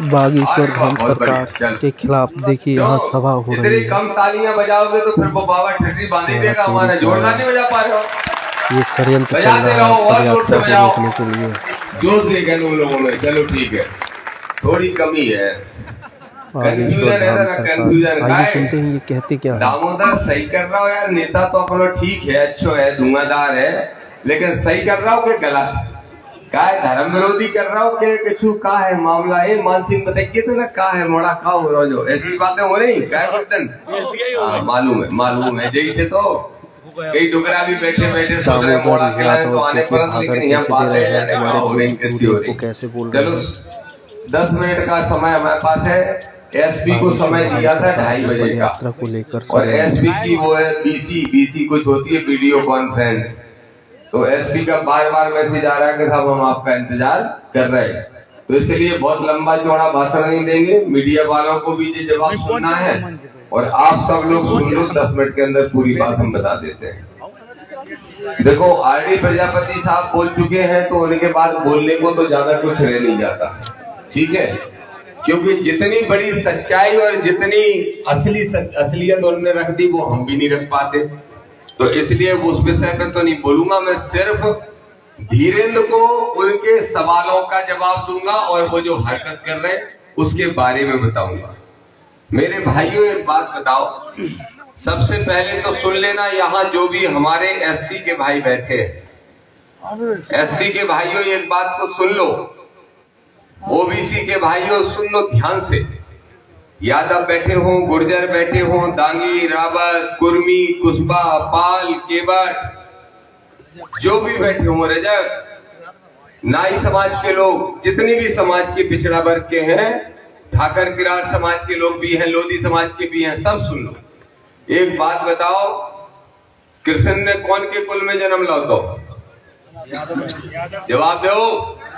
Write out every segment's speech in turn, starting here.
बागेश्वर धाम सरकार के खिलाफ देखिए यहाँ सभा हो रही है। कम तालियां बजाओगे तो फिर वो बाबा ठिठरी बांधी देगा, हमारा जोर ना नहीं बजा पा रहे हो। ये षड्यंत्र चल रहा है पदयात्रा को रोकने के लिए। जोर से कहने लोगों ने, चलो ठीक है, थोड़ी कमी है। बागेश्वर धाम सरकार, आइए सुनते हैं ये कहते क्या है। दामोदर सही कर रहा हो यार, नेता तो अपना ठीक है, अच्छो है, धुआंधार है, लेकिन सही कर रहा हो कि गलत का है, धर्म विरोधी कर रहा हो कि कछु का है मामला है। मानसिंह बताइए तो ना का है, मोड़ा का हो रोजो, ऐसी बातें हो रही क्या है? मालूम है जैसे तो कई डुगरा भी बैठे बैठे सोच रहे मोड़ा खिलाए तो आने पर, लेकिन यहाँ बात है कैसी हो रही। कैसे बोल चलो 10 मिनट का समय हमारे पास है। एसपी को समय दिया था 2:30 बजे का, को लेकर और एसपी की वो है बीसी कुछ होती है, वीडियो कॉन्फ्रेंस। तो एसपी का बार बार मैसेज आ रहा है कि साहब हम आपका इंतजार कर रहे हैं, तो इसलिए बहुत लंबा चौड़ा भाषण नहीं देंगे। मीडिया वालों को भी ये जवाब सुनना है और आप सब लोग सुन लो, 10 मिनट के अंदर पूरी बात हम बता देते हैं। देखो आरडी प्रजापति साहब बोल चुके हैं, तो उनके बाद बोलने को तो ज्यादा कुछ रह नहीं जाता, ठीक है, क्योंकि जितनी बड़ी सच्चाई और जितनी असलियत उन्होंने रख दी वो हम भी नहीं रख पाते, तो इसलिए उस विषय पे तो नहीं बोलूंगा। मैं सिर्फ धीरेन्द्र को उनके सवालों का जवाब दूंगा और वो जो हरकत कर रहे हैं उसके बारे में बताऊंगा। मेरे भाइयों एक बात बताओ, सबसे पहले तो सुन लेना, यहाँ जो भी हमारे एससी के भाई बैठे हैं, एससी के भाइयों एक बात को सुन लो, ओबीसी के भाइयों सुन लो ध्यान से। यादव बैठे हो, गुर्जर बैठे हो, दांगी, रावत, कुर्मी, कुशबा, पाल, केवट, जो भी बैठे हो, रजक, नाई समाज के लोग, जितने भी समाज के पिछड़ा वर्ग के हैं, ठाकर किरार समाज के लोग भी हैं, लोधी समाज के भी हैं, सब सुन लो। एक बात बताओ, कृष्ण ने कौन के कुल में जन्म ला? दो जवाब दो,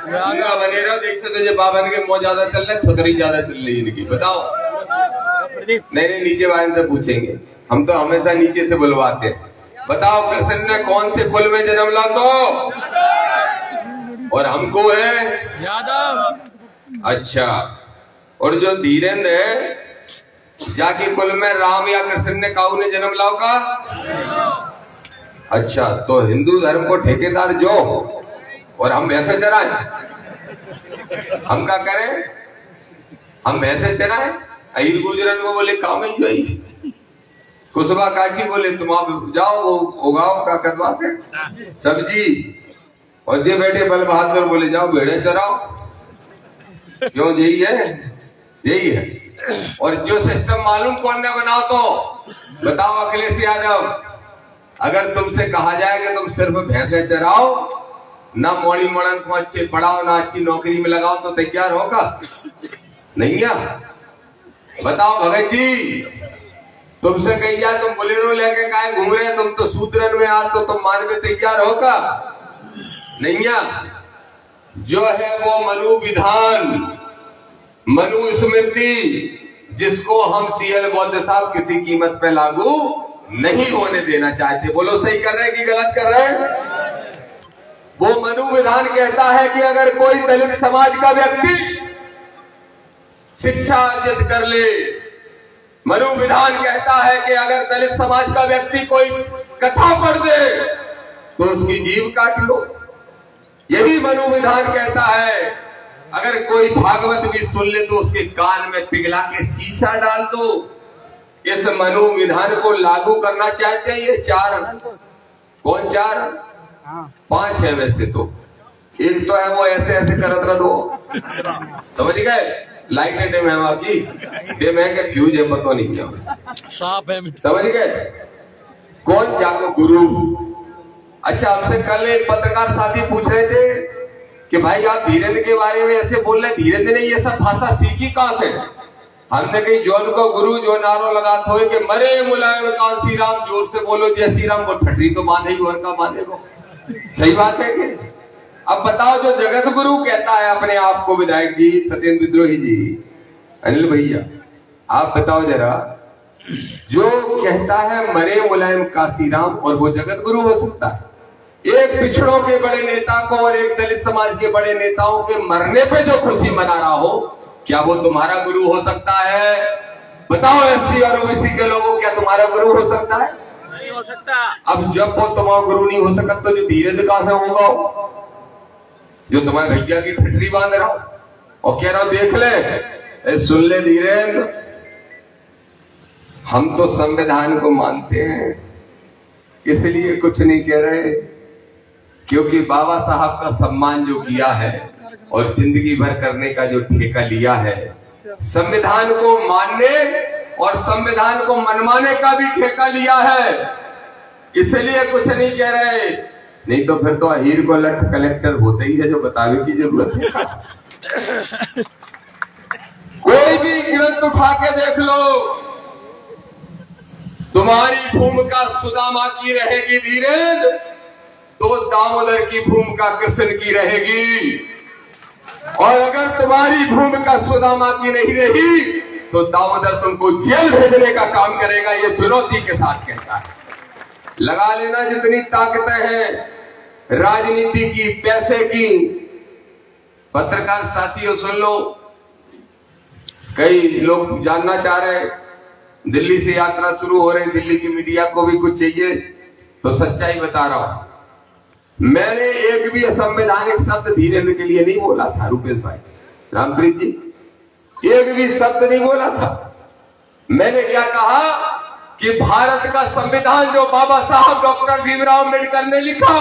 बने रहो। देख सकते जो बाबन के मुंह ज्यादा चल रहे, खुदरी ज्यादा चल रही इनकी, बताओ। नहीं नीचे वाले से पूछेंगे, हम तो हमेशा नीचे से बुलवाते हैं। बताओ कृष्ण ने कौन से कुल में जन्म ला? दो, और हमको है यादव। अच्छा, और जो धीरेन्द्र है जाके कुल में राम या कृष्ण ने काऊ ने जन्म लाओ का? अच्छा, तो हिंदू धर्म को ठेकेदार जो और हम भैंसे चराएं, हम क्या करें? हम भैंसे चराएं? अहिर गुजरन को बोले काम ही जो, कुशबा काची बोले तुम आप जाओ वो उगाओ का करवा के सब्जी, और ये बैठे बल बहादुर बोले जाओ भेड़े चराओ। क्यों? यही है, यही है। और जो सिस्टम मालूम कौन ने बनाओ, तो बताओ अखिलेश यादव, अगर तुमसे कहा जाए कि तुम सिर्फ भैंसे चराओ, ना मोड़ी मोड़न को अच्छे पढ़ाओ, ना अच्छी नौकरी में लगाओ, तो तैयार होगा? नहीं है? बताओ भगत जी, तुमसे कही जाए तुम बोलेरो लेके काहे घूम रहे, तुम तो सूत्रन में आज, तो तुम मान में तैयार होगा? नहीं है? जो है वो मनु विधान, मनु स्मृति, जिसको हम सीएल बौद्ध साहब किसी कीमत पे लागू नहीं होने देना चाहते। बोलो सही कर रहे हैं कि गलत कर रहे हैं? वो मनु विधान कहता है कि अगर कोई दलित समाज का व्यक्ति शिक्षा अर्जित कर ले, मनु विधान कहता है कि अगर दलित समाज का व्यक्ति कोई कथा पढ़ दे तो उसकी जीभ काट लो। यही मनु विधान कहता है, अगर कोई भागवत भी सुन ले तो उसके कान में पिघला के शीशा डाल दो। इस मनु विधान को लागू करना चाहते हैं ये चार, कौन चार? 5 है वैसे तो। एक तो है वो ऐसे ऐसे करत रह दो, समझ गए? लाइट डिम है वहां की, डिम है कि फ्यूज है पता नहीं क्या, साफ है, समझ गए? कौन? जाको गुरु। अच्छा, हमसे कल एक पत्रकार साथी पूछ रहे थे कि भाई आप धीरेन्द्र के बारे में ऐसे बोल रहे, धीरेन्द्र ने ये सब भाषा सीखी कहां से? हमने कही जोन को गुरु जो नारो लगाते हो कि मरे मुलायम कांसी राम, जोर से बोलो जय श्री राम, को ठटरी तो बांधे ही और का बांधे को। सही बात है कि? अब बताओ, जो जगत गुरु कहता है अपने आप को, विधायक जी, सत्येंद्र विद्रोही जी, अनिल भैया, आप बताओ जरा, जो कहता है मरे मुलायम कांसी राम, और वो जगत गुरु हो सकता है? एक पिछड़ों के बड़े नेता को और एक दलित समाज के बड़े नेताओं के मरने पे जो खुशी मना रहा हो, क्या वो तुम्हारा गुरु हो सकता है? बताओ एससी और ओबीसी के लोगों, क्या तुम्हारा गुरु हो सकता है? नहीं हो सकता। अब जब वो तुम्हारा गुरु नहीं हो सकता तो जो धीरेन्द्र कहां से होगा, जो तुम्हारे भैया की ठटरी बांध रहा और कह रहा हूं देख ले, सुन ले धीरेन्द्र, हम तो संविधान को मानते हैं, इसलिए कुछ नहीं कह रहे, क्योंकि बाबा साहब का सम्मान जो किया है और जिंदगी भर करने का जो ठेका लिया है, संविधान को मानने और संविधान को मनवाने का भी ठेका लिया है, इसलिए कुछ नहीं कह रहे। नहीं तो फिर तो अहीर को कलेक्टर होता ही है, जो बतावे की जरूरत है। कोई भी ग्रंथ उठा के देख लो, तुम्हारी भूमिका सुदामा की रहेगी धीरेन्द्र, तो दामोदर की भूमिका कृष्ण की रहेगी। और अगर तुम्हारी भूमिका सुदामा की नहीं रही तो दामोदर तुमको जेल भेजने का काम करेगा, ये चुनौती के साथ कहता है। लगा लेना जितनी ताकतें हैं राजनीति की, पैसे की। पत्रकार साथियों सुन लो, कई लोग जानना चाह रहे हैं, दिल्ली से यात्रा शुरू हो रही, दिल्ली की मीडिया को भी कुछ चाहिए, तो सच्चाई बता रहा हूं, मैंने एक भी असंवैधानिक शब्द धीरेन्द्र के लिए नहीं बोला था। रुपेश भाई, रामप्रीत जी, एक भी शब्द नहीं बोला था। मैंने क्या कहा कि भारत का संविधान जो बाबा साहब डॉक्टर भीमराव अम्बेडकर ने लिखा,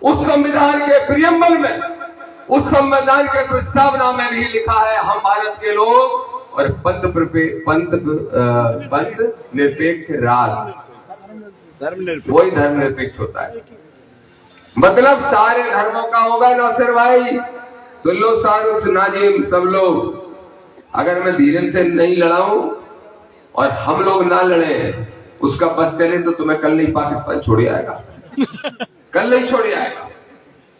उस संविधान के प्रियम्बल में, उस संविधान के प्रस्तावना में भी लिखा है, हम भारत के लोग और पंथ निरपेक्ष राष्ट्र, वही धर्मनिरपेक्ष होता है। मतलब सारे धर्मों का होगा। नौसर भाई सुन लो, शाहरुख, नाजिम, सब लोग, अगर मैं धीरेन्द्र से नहीं लड़ाऊं और हम लोग ना लड़े, उसका बस चले तो तुम्हें कल नहीं पाकिस्तान छोड़ आएगा, कल नहीं छोड़ आएगा।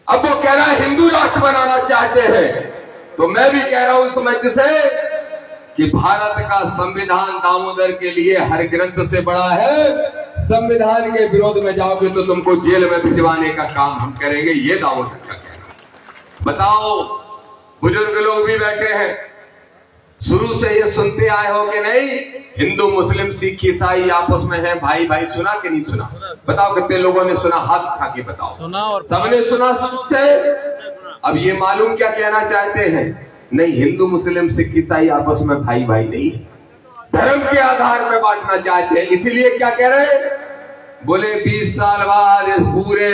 अब वो कह रहा है हिंदू राष्ट्र बनाना चाहते हैं, तो मैं भी कह रहा हूं इस मंच से कि भारत का संविधान दामोदर के लिए हर ग्रंथ से बड़ा है। संविधान के विरोध में जाओगे तो तुमको जेल में भिजवाने का काम हम करेंगे, ये दामोदर का कहना। बताओ, बुजुर्ग लोग भी बैठे हैं, शुरू से ये सुनते आए हो कि नहीं, हिंदू मुस्लिम सिख ईसाई आपस में है भाई भाई, सुना कि नहीं सुना? बताओ कितने लोगों ने सुना, हाथ उठा के बताओ। सुना, और सबने सुना शुरू से। अब ये मालूम क्या कहना चाहते हैं? नहीं, हिंदू मुस्लिम सिख ईसाई आपस में भाई भाई नहीं, धर्म के आधार पर बांटना चाहते हैं। इसीलिए क्या कह रहे, बोले 20 साल बाद इस पूरे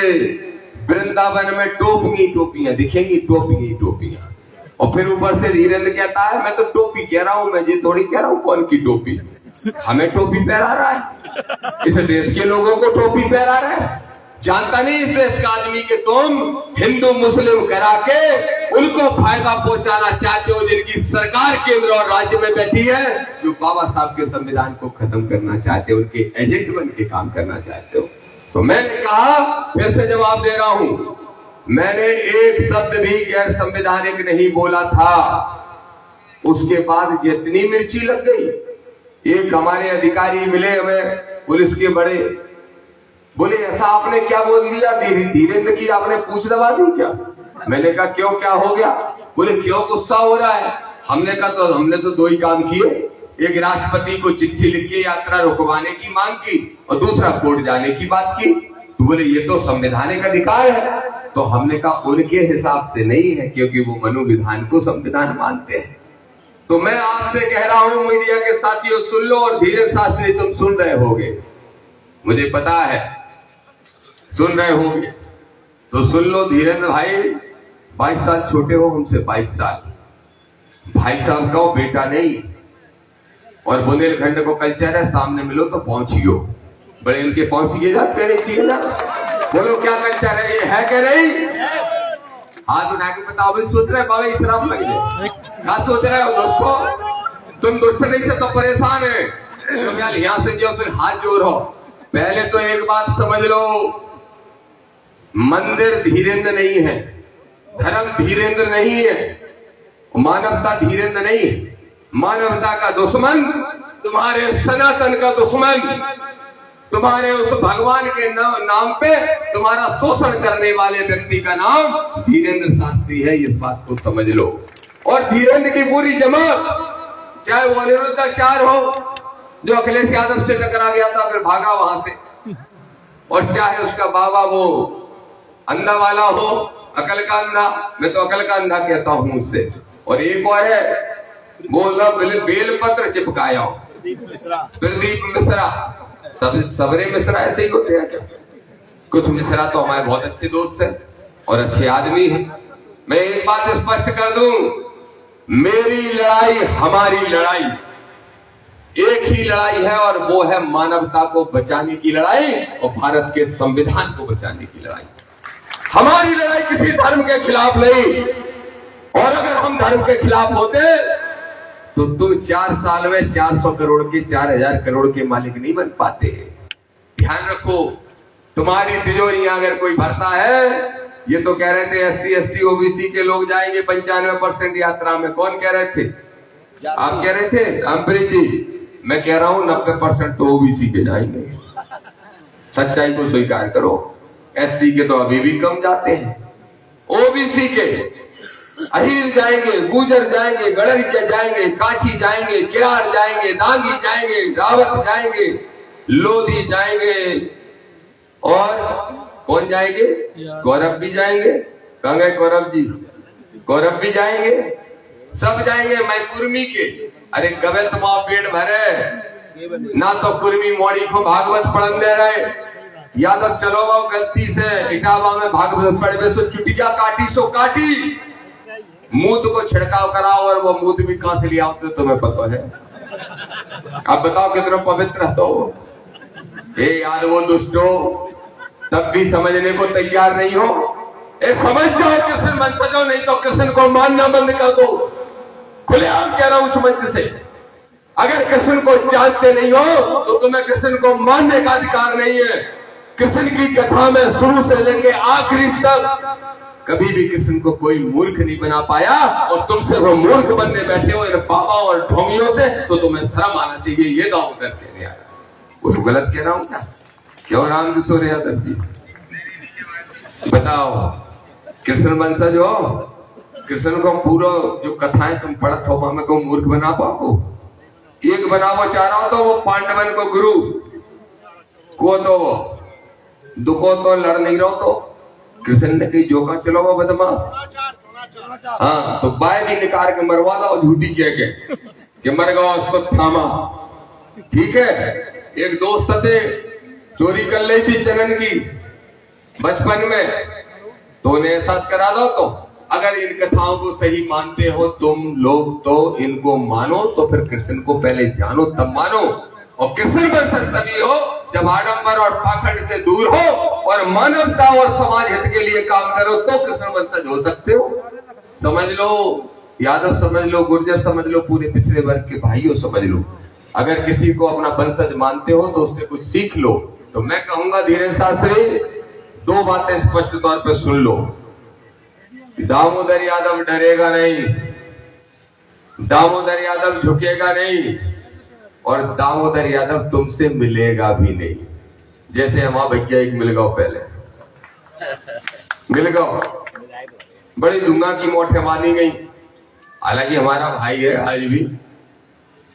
वृंदावन में टोपियां दिखेंगी, टोपियां। और फिर ऊपर से धीरेन्द्र कहता है मैं तो टोपी कह रहा हूं, मैं ये थोड़ी कह रहा हूं कौन की टोपी, हमें टोपी पहरा रहा है, इस देश के लोगों को टोपी पहरा रहा है। जानता नहीं इस देश का आदमी के तुम हिंदू मुस्लिम करा के उनको फायदा पहुंचाना चाहते हो, जिनकी सरकार केंद्र और राज्य में बैठी है, जो बाबा साहब के संविधान को खत्म करना चाहते हो, उनके एजेंट बन के काम करना चाहते हो। तो मैंने कहा, फिर से जवाब दे रहा हूं, मैंने एक शब्द भी गैर संवैधानिक नहीं बोला था। उसके बाद जितनी मिर्ची लग गई, एक हमारे अधिकारी मिले हमें पुलिस के बड़े, बोले ऐसा आपने क्या बोल दिया धीरेन्द्र की, आपने पूछ दबा दी क्या? मैंने कहा क्यों, क्या हो गया? बोले क्यों गुस्सा हो रहा है? हमने कहा तो हमने तो दो ही काम किए, एक राष्ट्रपति को चिट्ठी लिख के यात्रा रुकवाने की मांग की और दूसरा कोर्ट जाने की बात की। तो बोले ये तो संवैधानिक अधिकार है। तो हमने कहा उनके हिसाब से नहीं है, क्योंकि वो मनोविधान को संविधान मानते हैं। तो मैं आपसे कह रहा हूं, मीडिया के साथियों सुन लो, और धीरेन्द्र शास्त्री तुम सुन रहे होगे, मुझे पता है सुन रहे होंगे, तो सुन लो। धीरेन्द्र भाई 22 साल छोटे हो हमसे, 22 साल, भाई साहब का वो बेटा नहीं। और बुंदेलखंड को कल्चर है, सामने मिलो तो पहुंचियो, बड़े उनके पहुंचिए जाते रहने चाहिए ना। बोलो क्या कल्चर है, ये है क्या नहीं? हाथ उठा के बताओ भाई, सोच रहे बाबा इतना लग जाए, क्या सोच रहे हो दोस्तों? तुम दुश्मनी से तो परेशान है, तुम यार यहां से जो फिर हाथ जोड़ो। पहले तो एक बात समझ लो, मंदिर धीरेन्द्र नहीं है, धर्म धीरेन्द्र नहीं है, मानवता धीरेन्द्र नहीं है। मानवता का दुश्मन, तुम्हारे सनातन का दुश्मन, तुम्हारे उस भगवान के नाम पे तुम्हारा शोषण करने वाले व्यक्ति का नाम धीरेन्द्र शास्त्री है, इस बात को समझ लो। और धीरेन्द्र की पूरी जमात, चाहे वो अनिरुद्धाचार्य हो जो अखिलेश यादव से टकरा गया था फिर भागा वहां से, और चाहे उसका बाबा वो अंधा वाला हो, अकल का अंधा, मैं तो अकल का अंधा कहता हूं उससे, और एक और है बोला बेलपत्र चिपकाया प्रदीप मिश्रा, सबरे मिश्रा ऐसे ही होते हैं क्या? कुछ मिश्रा तो हमारे बहुत अच्छे दोस्त हैं और अच्छे आदमी हैं। मैं एक बात स्पष्ट कर दूं, मेरी लड़ाई, हमारी लड़ाई एक ही लड़ाई है और वो है मानवता को बचाने की लड़ाई और भारत के संविधान को बचाने की लड़ाई। हमारी लड़ाई किसी धर्म के खिलाफ नहीं, और अगर हम धर्म के खिलाफ होते तो तुम 4 साल में 400 करोड़ के 4000 करोड़ के मालिक नहीं बन पाते। ध्यान रखो, तुम्हारी तिजोरियां अगर कोई भरता है, ये तो कह रहे थे SC ST OBC के लोग जाएंगे 95% यात्रा में, कौन कह रहे थे? आप कह रहे थे अमप्रीत जी, मैं कह रहा हूं 90% तो OBC के जाएंगे। सच्चाई को स्वीकार करो, SC के तो अभी भी कम जाते हैं, OBC के अहीर जाएंगे, गुजर जाएंगे, गड़रिया जाएंगे, काशी जाएंगे, किरार जाएंगे, दांगी जाएंगे, रावत जाएंगे, लोधी जाएंगे, और कौन जाएंगे? गौरव भी जाएंगे। कहाँ गए गौरव जी? गौरव भी जाएंगे, सब जाएंगे। मैं कुर्मी के, अरे कबे तुम्हारा पेट भरे ना, तो कुर्मी मोड़ी को भागवत पढ़न दे रहे, या तो चलो गलती से इटावा में भागवत पढ़े सो चुटिया काटी सो काटी, मूत को छिड़काव कराओ और वो मूत भी कहां से ले आओ तुम्हें पता है? अब बताओ कितना पवित्र हो? ए यार वो दुष्टो, तब भी समझने को तैयार नहीं हो। ए समझ जाओ कृष्ण मन सजो, नहीं तो कृष्ण को मानना बंद कर दो। खुलेआम कह रहा हूं उस मंच से, अगर कृष्ण को जानते नहीं हो तो तुम्हें कृष्ण को मानने का अधिकार नहीं है। कृष्ण की कथा में शुरू से लेके आखिरी तक कभी भी कृष्ण को कोई मूर्ख नहीं बना पाया, और तुम सिर्फ मूर्ख बनने बैठे हो इन बाबा और ढोंगियों से, तो तुम्हें शर्म आना चाहिए। ये दाव करके नहीं आया, कुछ गलत कह रहा हूं क्या? क्यों राम किशोर यादव जी बताओ, कृष्ण वंशज हो, कृष्ण को पूरा जो कथाएं तुम पढ़त हो हमें को मूर्ख बना पाओ? एक बनावो चाह रहा हो तो वो पांडवन को गुरु को तो दुखो तो लड़ नहीं रहो, तो कृष्ण ने कही जोका चलो वो बदमाश, हाँ तो बाय भी निकाल के मरवा दो झूठी कह के मर गया उसको थामा। ठीक है, एक दोस्त थे, चोरी कर ली थी चनन की बचपन में, तो उन्हें एहसास करा दो। तो अगर इन कथाओं को सही मानते हो तुम लोग तो इनको मानो, तो फिर कृष्ण को पहले जानो तब मानो, और कृष्ण वंशज तभी हो जब आडंबर और पाखंड से दूर हो और मानवता और समाज हित के लिए काम करो, तो कृष्ण वंशज हो सकते हो। समझ लो, यादव समझ लो, गुर्जर समझ लो, पूरे पिछड़े वर्ग के भाइयों समझ लो, अगर किसी को अपना वंशज मानते हो तो उससे कुछ सीख लो। तो मैं कहूंगा धीरेन्द्र शास्त्री, 2 बातें स्पष्ट तौर पर सुन लो। दामोदर यादव डरेगा नहीं, दामोदर यादव झुकेगा नहीं, और दामोदर यादव तुमसे मिलेगा भी नहीं। जैसे हमारा भैया एक मिल गओ, पहले मिल गओ, बड़ी दुंगा की मोटे मानी गई, हालांकि हमारा भाई है आज भी,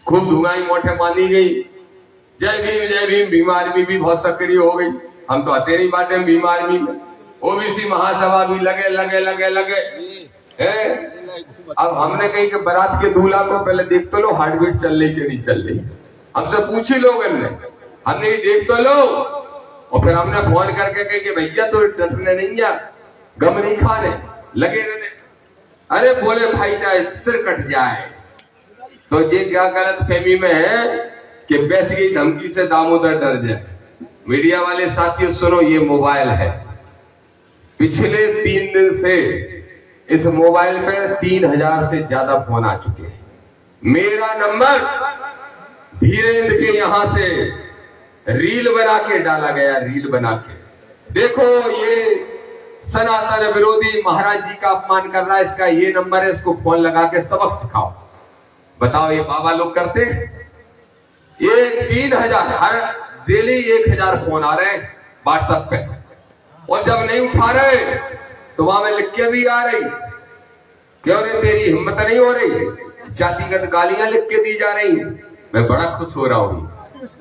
खूब दुंगाई मोटे मानी गई। जय भीम भीम आर्मी भी बहुत सक्रिय हो गई, हम तो आते नहीं बाटे भीम आर्मी में। ओबीसी महासभा भी लगे लगे लगे लगे है। अब हमने कही कि बारात के दूल्हा को पहले देख तो लो हार्ट बीट चल रही कि नहीं चल रही, हमसे पूछ ही लोग, हमने देख तो लो, और फिर हमने फोन करके कही कि भैया तो डटने नहीं जा, गम नहीं खाने लगे रहने। अरे बोले भाई चाहे सिर कट जाए। तो ये क्या गलत फहमी में है कि पैसे की धमकी से दामोदर डर जाए। मीडिया वाले साथियों सुनो, ये मोबाइल है, पिछले 3 दिन से इस मोबाइल पे 3000 से ज्यादा फोन आ चुके हैं। मेरा नंबर धीरेन्द्र के यहां से रील बना के डाला गया, रील बना के देखो, ये सनातन विरोधी महाराज जी का अपमान कर रहा है, इसका ये नंबर है, इसको फोन लगा के सबक सिखाओ। बताओ ये बाबा लोग करते? ये 3000 हर डेली 1000 फोन आ रहे हैं व्हाट्सएप पे, और जब नहीं उठा रहे तो वहां में लिख के भी आ रही क्यों रे, तेरी हिम्मत नहीं हो रही? जातिगत गालियां लिख के दी जा रही हैं। मैं बड़ा खुश हो रहा हूँ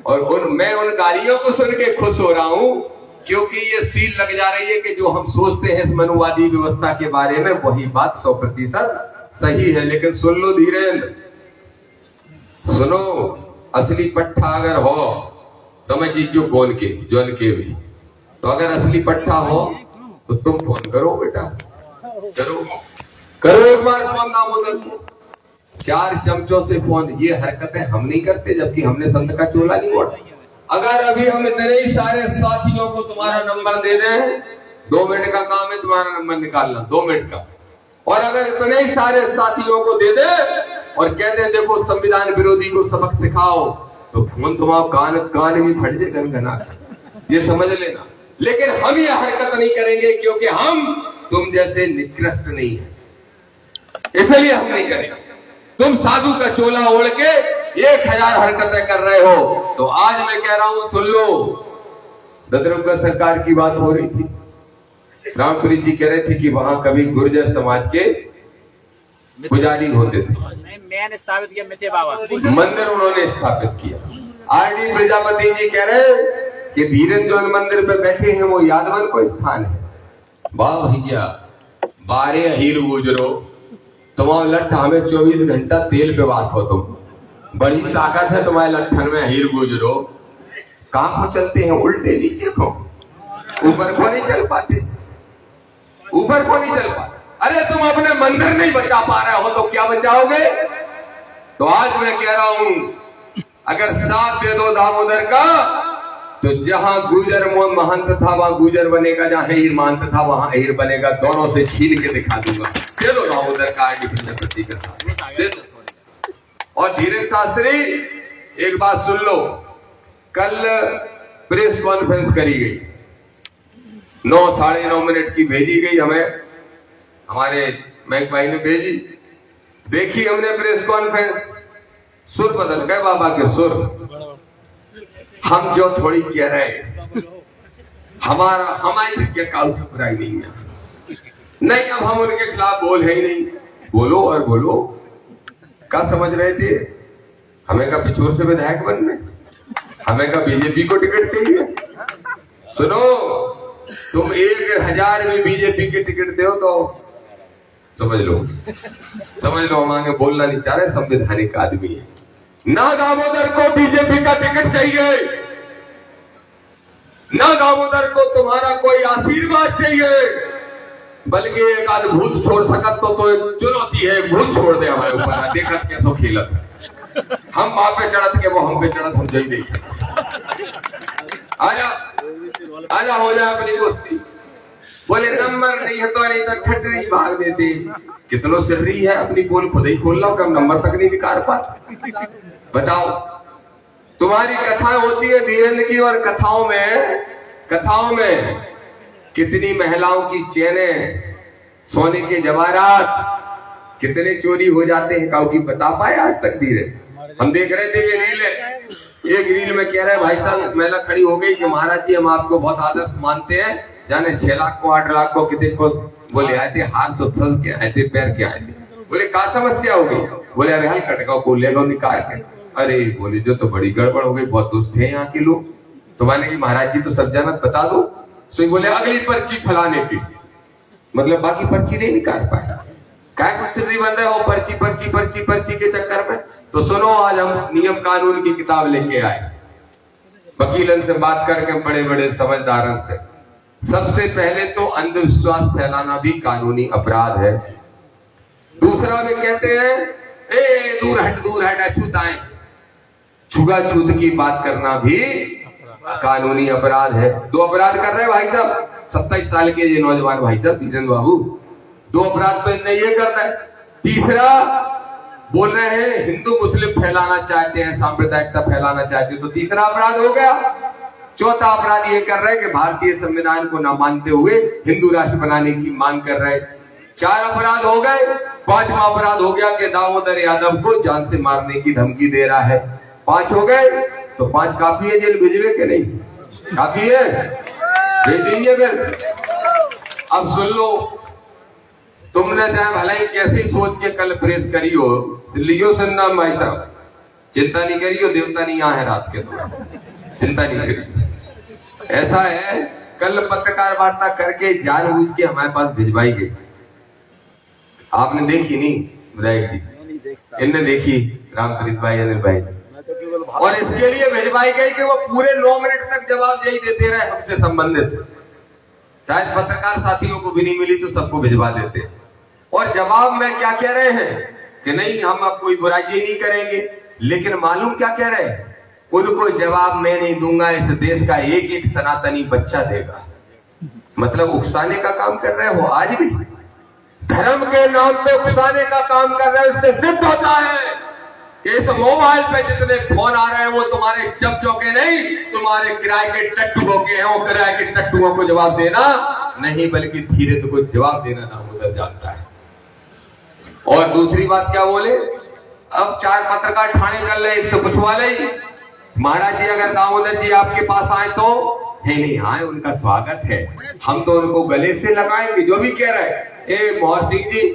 और मैं उन गालियों को सुन के खुश हो रहा हूँ, क्योंकि ये सील लग जा रही है कि जो हम सोचते हैं इस मनुवादी व्यवस्था के बारे में वही बात 100% सही है। लेकिन सुन लो धीरेन्द्र, सुनो, असली पट्टा अगर हो, समझ लीजिए कौन के जोन के भी, तो अगर असली पट्टा हो तो तुम फोन करो बेटा, करो एक बार फोन दामोदर को। 4 चमचों से फोन, ये हरकतें हम नहीं करते जबकि हमने संत का चोला नहीं ओढ़ा। अगर अभी हम इतने ही सारे साथियों को तुम्हारा नंबर दे दें, 2 मिनट का काम है तुम्हारा नंबर निकालना, 2 मिनट का, और अगर इतने ही सारे साथियों को दे दे और कहते हैं देखो संविधान विरोधी को सबक सिखाओ, तो फोन तुम्हारा कान भी फट जाए गनगना, ये समझ लेना। लेकिन हम ये हरकत नहीं करेंगे क्योंकि हम तुम जैसे निकृष्ट नहीं है, इसलिए हम नहीं करेंगे। तुम साधु का चोला ओढ़ के 1000 हरकतें कर रहे हो, तो आज मैं कह रहा हूं सुन लो। ददरुका सरकार की बात हो रही थी, रामपुरी जी कह रहे थे कि वहां कभी गुर्जर समाज के पुजारी होते थे, मैंने स्थापित किया मिते बाबा मंदिर उन्होंने स्थापित किया। आरडी प्रजापति जी कह रहे कि धीरेन्द्र जो मंदिर पे बैठे हैं वो यादवन को स्थान है। वाह भैया, 12 हीर गुजरो, तुम्हारा लट्ठ हमें 24 घंटा तेल पे बात हो, तुम बड़ी ताकत है तुम्हारे लट्ठन में, हीर गुजरो। कहां को चलते हैं? उल्टे नीचे को, ऊपर को नहीं चल पाते, ऊपर को नहीं चल पाते। अरे तुम अपने मंदिर नहीं बचा पा रहे हो तो क्या बचाओगे? तो आज मैं कह रहा हूं, अगर साथ दे दो दामोदर का, तो जहां गुजर महंत था वहां गुजर बनेगा, जहां हीर महंत था वहां हीर बनेगा। दोनों से छीन के दिखा दूंगा। दे दो दामोदर का प्रति का साथ। और धीरेन्द्र शास्त्री, एक बात सुन लो, कल प्रेस कॉन्फ्रेंस करी गई, 9 साढ़े 9 मिनट की भेजी गई हमें, हमारे मैक भाई ने भेजी, देखी हमने प्रेस कॉन्फ्रेंस। सुर बदल गए बाबा के सुर। हम जो थोड़ी कह रहे, हमारी क्या काउ से बुराई नहीं है, नहीं अब हम उनके खिलाफ बोल है ही नहीं। बोलो और बोलो, क्या समझ रहे थे? हमें का पिछोर से विधायक बनने, हमें का बीजेपी को टिकट चाहिए? सुनो, तुम 1000 में बीजेपी के टिकट दो तो समझ लो हम आगे बोलना नहीं चाह रहे, संवैधानिक आदमी है ना। दामोदर को बीजेपी का टिकट चाहिए ना, दामोदर को तुम्हारा कोई आशीर्वाद चाहिए, बल्कि एक आध भूत छोड़ सकत तो एक चुनौती है, भूत छोड़ दे हमारे ऊपर, देखत कैसो खेलत, हम वहां पे चढ़त के वो हम पे चढ़त, हम जई देख। आजा हो जाए अपनी दोस्ती। बोले नंबर नहीं है तो नहीं तो ठटरी भाग देते। कितनो सिर्री है, अपनी पोल खुद ही खोल लो, कब नंबर तक नहीं निकाल पाते। बताओ, तुम्हारी कथा होती है धीरेन्द्र की, और कथाओं में कितनी महिलाओं की चेनें, सोने के जवाहरात कितने चोरी हो जाते हैं, काउ की बता पाए आज तक? धीरे हम देख रहे थे कि रील है, एक रील में कह रहे भाई साहब महिला खड़ी हो गई कि महाराज जी हम आपको बहुत आदर्श मानते हैं, जाने 6 लाख को 8 लाख को कितने को बोले आए थे, हाथ सुथस के आए थे, पैर के आए थे। बोले क्या समस्या हो गई? बोले अरे हाल कटकाओ को ले लो निकाल के। अरे बोले जो तो बड़ी गड़बड़ हो गई, बहुत दुष्ट है यहाँ के लोग। तो मैंने कि महाराज जी तो सब जानत बता दो। सो बोले अगली पर्ची फलाने की, मतलब बाकी पर्ची नहीं निकाल पाया। क्या कुछ नहीं बन रहे हो, पर्ची पर्ची पर्ची पर्ची के चक्कर में। तो सुनो, आज हम नियम कानून की किताब लेके आए, वकीलन से बात करके, बड़े बड़े समझदारों से। सबसे पहले तो अंधविश्वास फैलाना भी कानूनी अपराध है। दूसरा वे कहते हैं ए दूर हट अछूताएं, छुआछूत की बात करना भी कानूनी अपराध है। 2 अपराध कर रहे हैं भाई साहब, 27 साल के ये नौजवान भाई साहब धीरेन्द्र बाबू, 2 अपराध तो इनने ये करना है। तीसरा बोल रहे हैं हिंदू मुस्लिम फैलाना चाहते हैं, सांप्रदायिकता फैलाना चाहते हैं, तो तीसरा अपराध हो गया। चौथा अपराध ये कर रहे हैं कि भारतीय संविधान को न मानते हुए हिंदू राष्ट्र बनाने की मांग कर रहे हैं। 4 अपराध हो गए। 5वां अपराध हो गया कि दामोदर यादव को जान से मारने की धमकी दे रहा है। 5 हो गए, तो 5 काफी है जेल भेजवे के नहीं? काफी है, भेज दीजिए फिर। अब सुन लो, तुमने चाहे भलाई कैसी सोच के कल प्रेस करी हो, लियो सुनना भाई साहब, चिंता नहीं करियो, देवता नहीं यहाँ है रात के, तो चिंता नहीं करिए। ऐसा है, कल पत्रकार वार्ता करके जानबूझ के हमारे पास भिजवाई गई, आपने देखी नहीं विधायक जी, इनने देखी रामचरित भाई, अनिल भाई, और इसके लिए भिजवाई गई कि वो पूरे 9 मिनट तक जवाब यही देते रहे हमसे संबंधित। शायद पत्रकार साथियों को भी नहीं मिली तो सबको भिजवा देते। और जवाब में क्या कह रहे हैं कि नहीं हम अब कोई बुराई नहीं करेंगे, लेकिन मालूम क्या कह रहे हैं, उनको जवाब मैं नहीं दूंगा, इस देश का एक एक सनातनी बच्चा देगा। मतलब उकसाने का काम कर रहे हो, आज भी धर्म के नाम पे उकसाने का काम कर रहे हो। इससे सिद्ध होता है कि इस मोबाइल पे जितने फोन आ रहे हैं वो तुम्हारे चमचों के नहीं, तुम्हारे किराए के टट्टुओं के हैं। वो किराए के टट्टुओं को जवाब देना नहीं, बल्कि धीरे तो को जवाब देना नामुमकिन जाता है। और दूसरी बात क्या बोले, अब 4 पत्रकार ठाणे कर ले, इससे पूछवा ले, महाराज जी अगर दामोदर जी आपके पास आए तो नहीं आए, उनका स्वागत है, हम तो उनको गले से लगाएंगे। जो भी कह रहे हैं, मोहर सिंह जी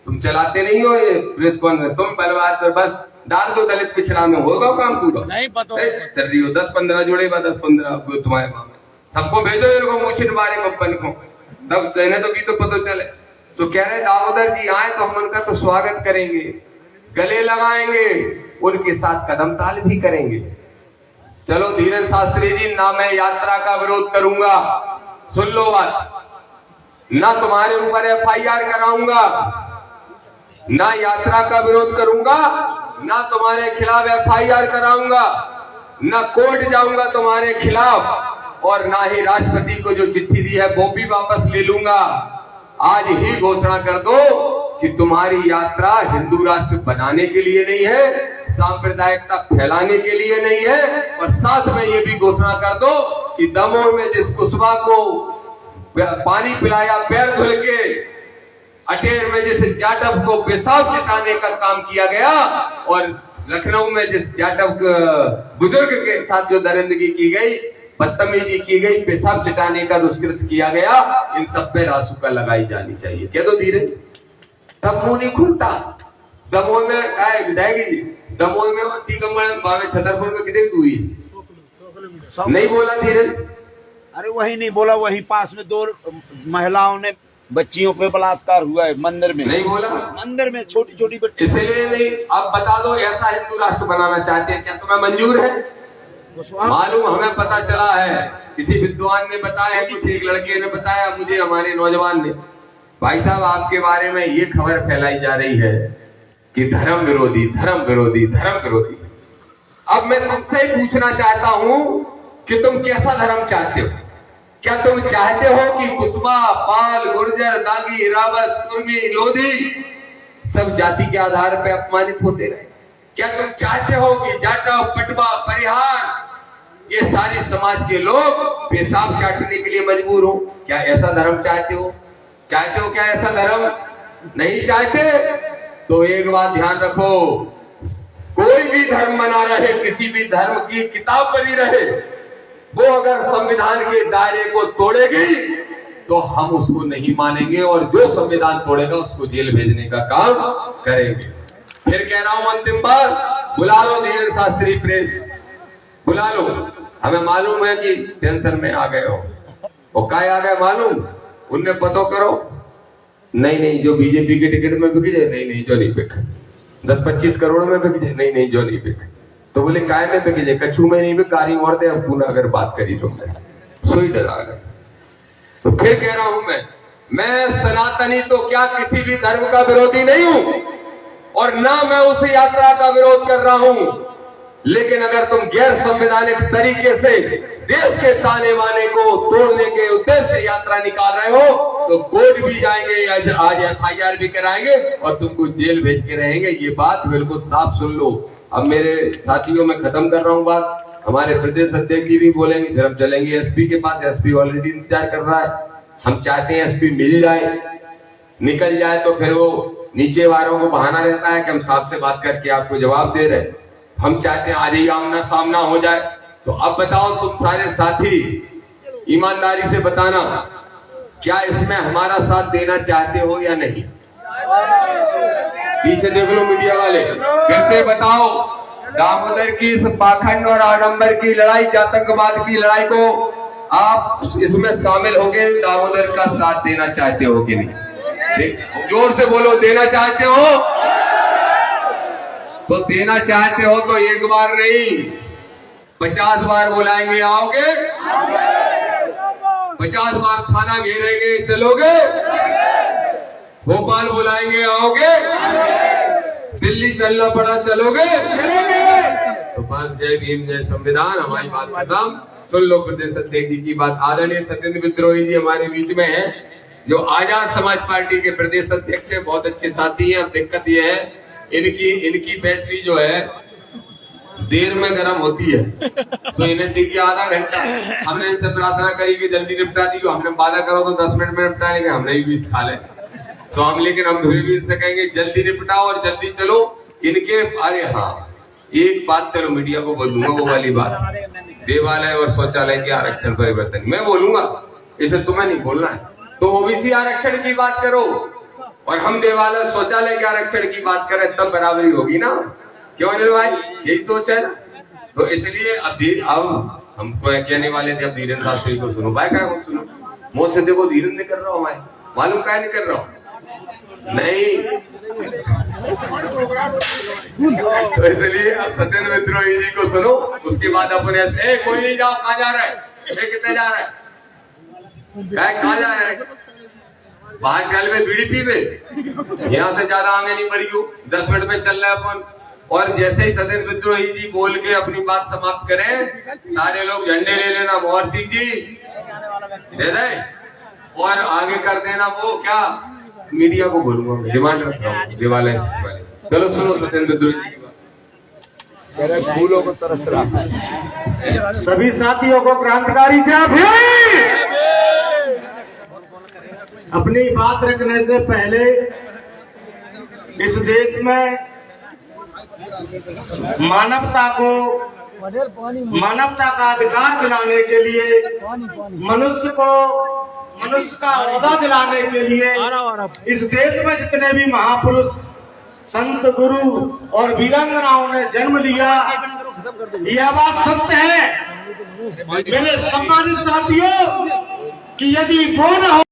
तुम चलाते नहीं हो ये प्रेस कॉन्फ्रेंस, तुम बलवार पर बस डाल दो दलित पिछड़ा में, होगा काम पूरा नहीं पता चल रही हो। 10-15 जुड़ेगा, 10-15 तुम्हारे माँ में सबको भेजो, इनको मुशीद मारे बप्पन को, तब सहने तो भी तो पता चले। तो कह रहे दामोदर जी आए तो हम उनका तो स्वागत करेंगे, गले लगाएंगे, उनके साथ कदम ताल भी करेंगे। चलो धीरेन्द्र शास्त्री जी, ना मैं यात्रा का विरोध करूंगा, सुन लो बात, ना तुम्हारे ऊपर FIR कराऊंगा, ना यात्रा का विरोध करूंगा, ना तुम्हारे खिलाफ FIR कराऊंगा, ना कोर्ट जाऊंगा तुम्हारे खिलाफ, और ना ही राष्ट्रपति को जो चिट्ठी दी है वो भी वापस ले लूंगा। आज ही घोषणा कर दो कि तुम्हारी यात्रा हिंदू राष्ट्र बनाने के लिए नहीं है, सांप्रदायिकता फैलाने के लिए नहीं है। और साथ में ये भी घोषणा कर दो कि दमोह में जिस कुशवा को पानी पिलाया पैर धुल के, अटेर में जिस जाटव को पेशाब चिताने का काम किया गया, और लखनऊ में जिस जाटव बुजुर्ग के साथ जो दरिंदगी की गई, बदतमीजी की गई, पेशाब चिताने का दुष्कृत किया गया, इन सब पे रासुका लगाई जानी चाहिए। कह दो धीरे, तब मुंह नहीं खुलता। दमोह में आए विधायक जी, दमोह में बावे छतरपुर में कितनी दूरी नहीं बोला धीरे। अरे वही नहीं बोला, वही पास में 2 महिलाओं ने बच्चियों पे बलात्कार हुआ है मंदिर में, नहीं बोला, मंदिर में छोटी छोटी बच्ची। इसलिए नहीं, अब बता दो ऐसा हिंदू राष्ट्र बनाना चाहते हैं क्या, तुम्हें मंजूर है? मालूम हमें पता चला है, किसी विद्वान ने बताया, किसी एक लड़के ने बताया मुझे, हमारे नौजवान ने, भाई साहब आपके बारे में ये खबर फैलाई जा रही है कि धर्म विरोधी, धर्म विरोधी, धर्म विरोधी। अब मैं तुमसे ही पूछना चाहता हूं कि तुम कैसा धर्म चाहते हो? क्या तुम चाहते हो कि कुशवा, पाल, गुर्जर, दागी, रावत, कुर्मी, लोधी सब जाति के आधार पर अपमानित होते रहे? क्या तुम चाहते हो कि जाटव, पटवा, परिहार ये सारे समाज के लोग पेशाब चाटने के लिए मजबूर हो? क्या ऐसा धर्म चाहते हो? चाहते हो क्या ऐसा धर्म? नहीं चाहते तो एक बात ध्यान रखो, कोई भी धर्म बना रहे, किसी भी धर्म की किताब बनी रहे, वो अगर संविधान के दायरे को तोड़ेगी तो हम उसको नहीं मानेंगे, और जो संविधान तोड़ेगा उसको जेल भेजने का काम करेंगे। फिर कह रहा हूं अंतिम बार, बुला लो धीरेन्द्र शास्त्री प्रेस, बुला लो। हमें मालूम है कि टेंशन में आ गए हो, वो काय आ गए मालूम, उनने पतो करो, नहीं जो बीजेपी के टिकट में बिक जाए, नहीं जो नहीं बिक, 10-25 करोड़ में बिक जाए, नहीं जो नहीं बिक, तो बोले काय में बिक जाए, कछू में नहीं बिक, कारी औरतें अब पुनः अगर बात करी तुमने सोई डरा गए। तो फिर कह रहा हूं मैं सनातनी तो क्या किसी भी धर्म का विरोधी नहीं हूं, और ना मैं उस यात्रा का विरोध कर रहा हूं, लेकिन अगर तुम गैर संवैधानिक तरीके से देश के ताने बाने को तोड़ने के उद्देश्य से यात्रा निकाल रहे हो तो कोर्ट भी जाएंगे, आज FIR भी कराएंगे और तुमको जेल भेज के रहेंगे। ये बात बिल्कुल साफ सुन लो। अब मेरे साथियों में खत्म कर रहा हूं बात, हमारे प्रदेश अध्यक्ष जी भी बोलेंगे, फिर हम चलेंगे SP के पास। SP ऑलरेडी इंतजार कर रहा है, हम चाहते हैं SP मिल जाए, निकल जाए तो फिर वो नीचे वालों को बहाना रहता है कि हम साहब से बात करके आपको जवाब दे रहे हैं। हम चाहते हैं आज ही आमना सामना हो जाए। तो अब बताओ तुम सारे साथी, ईमानदारी से बताना, क्या इसमें हमारा साथ देना चाहते हो या नहीं? पीछे देख लो मीडिया वाले, फिर से बताओ, दामोदर की इस पाखंड और आडंबर की लड़ाई, आतंकवाद की लड़ाई को आप इसमें शामिल होके दामोदर का साथ देना चाहते हो कि नहीं? जोर से बोलो, देना चाहते हो? तो देना चाहते हो तो एक बार नहीं 50 बार बुलाएंगे, आओगे? 50 बार थाना घेरेंगे, चलोगे? भोपाल बुलाएंगे, आओगे? दिल्ली चलना पड़ा, चलोगे? तो बस जय भीम, जय संविधान, हमारी बात खत्म। सुन लो प्रदेश अध्यक्ष जी की बात। आदरणीय सत्येंद्र विद्रोही जी हमारे बीच में है, जो आजाद समाज पार्टी के प्रदेश अध्यक्ष है, बहुत अच्छे साथी हैं। अब दिक्कत ये है, इनकी बैटरी जो है देर में गर्म होती है, तो इन्हें चाहिए आधा घंटा। हमने इनसे प्रार्थना करी कि जल्दी निपटा दी, हमने वादा करो तो 10 मिनट में निपटाएंगे, हमने भी 20 खा ले। तो हम लेकिन हम फिर भी इनसे कहेंगे जल्दी निपटाओ और जल्दी चलो इनके। अरे हाँ, एक बात चलो मीडिया को बोलूंगा, वो वाली बात, देवालय और शौचालय के आरक्षण परिवर्तन मैं बोलूंगा, इसे तुम्हें नहीं बोलना है। तो ओबीसी आरक्षण की बात करो और हम देवालय शौचालय के आरक्षण की बात करें, तब बराबरी होगी ना? क्यों अनिल भाई, यही सोच है ना? तो इसलिए अब हमको कहने वाले थे, अब धीरेन्द्र शास्त्री को सुनो। भाई क्या सुनो, मुझ से देखो धीरेन्द्र कर रहा हूँ मैं, मालूम क्या नहीं कर रहा हूँ? नहीं। तो इसलिए अब सत्येंद्र विद्रोही जी को सुनो, उसके बाद अपने कोई नहीं जाओ, कहाँ जा रहा है? कितने जा रहा है? कहाँ जा रहा है? बाहर कल में बीडीपी में, यहाँ से ज्यादा आगे नहीं बढ़ी हूँ, 10 मिनट में चल रहा है अपन। और जैसे ही सत्येंद्र विद्रोही जी बोल के अपनी बात समाप्त करें, सारे लोग झंडे ले लेना, मोहर सिंह जी दे दे और आगे कर देना। वो क्या मीडिया को बोलूंगा, डिमांड रख रहा हूँ देवालय। चलो सुनो सत्येंद्र विद्रोही जी की बात। फूलों को तरस रहा। सभी साथियों को क्रांतिकारी जय भीम। अपनी बात रखने से पहले इस देश में मानवता का अधिकार दिलाने के लिए, मनुष्य का ओहदा दिलाने के लिए इस देश में जितने भी महापुरुष, संत, गुरु और वीरांगनाओं ने जन्म लिया, यह बात सत्य है मेरे सम्मानित साथियों कि यदि वो न हो